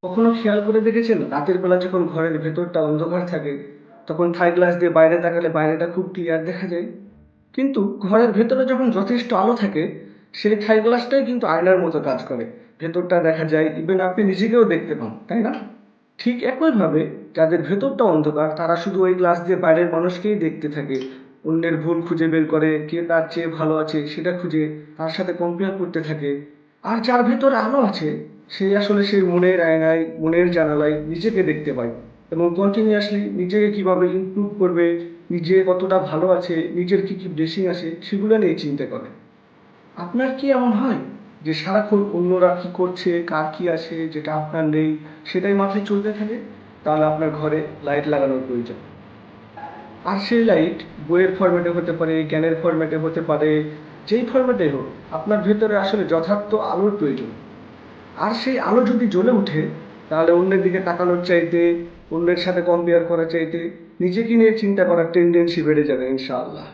কখনো খেয়াল করে দেখেছেন রাতের বেলা যখন ঘরের ভেতরটা অন্ধকার থাকে তখন থাই গ্লাস দিয়ে বাইরে তাকালে বাইরেটা খুব ক্লিয়ার দেখা যায়, কিন্তু ঘরের ভেতরে যখন যথেষ্ট আলো থাকে সেই থাই গ্লাসটাই কিন্তু আয়নার মতো কাজ করে। ভেতরটা দেখা যায়, ইভেন আপনি নিজেকেও দেখতে পান, তাই না? ঠিক একইভাবে যাদের ভেতরটা অন্ধকার তারা শুধু ওই গ্লাস দিয়ে বাইরের মানুষকেই দেখতে থাকে, অন্যের ভুল খুঁজে বের করে, কে তার চেয়ে ভালো আছে সেটা খুঁজে তার সাথে কম্পেয়ার করতে থাকে। আর যার ভেতরে আলো আছে সে আসলে সেই মনের আয়নায়, মনের জানালায় নিজেকে দেখতে পায় এবং কন্টিনিউয়াসলি নিজেকে কিভাবে ইমপ্রুভ করবে, নিজে কতটা ভালো আছে, নিজের কি কি ব্লেসিং আছে সেগুলো নিয়ে চিন্তা করে। আপনার কি এমন হয় যে সারাক্ষণ অন্যরা কি করছে, কার কি আছে যেটা আপনার নেই সেটাই মাথায় চলতে থাকে? তাহলে আপনার ঘরে লাইট লাগানোর প্রয়োজন। আর সেই লাইট বইয়ের ফরম্যাটে হতে পারে, জ্ঞানের ফরম্যাটে হতে পারে, যেই ফরম্যাটে হোক আপনার ভেতরে আসলে যথার্থ আলোর প্রয়োজন। আর সেই আলো যদি জ্বলে ওঠে তাহলে অন্যের দিকে তাকানোর চাইতে, অন্যের সাথে কম্পেয়ার করার চাইতে নিজেকে নিয়ে চিন্তা করার টেন্ডেন্সি বেড়ে যাবে ইনশাআল্লাহ।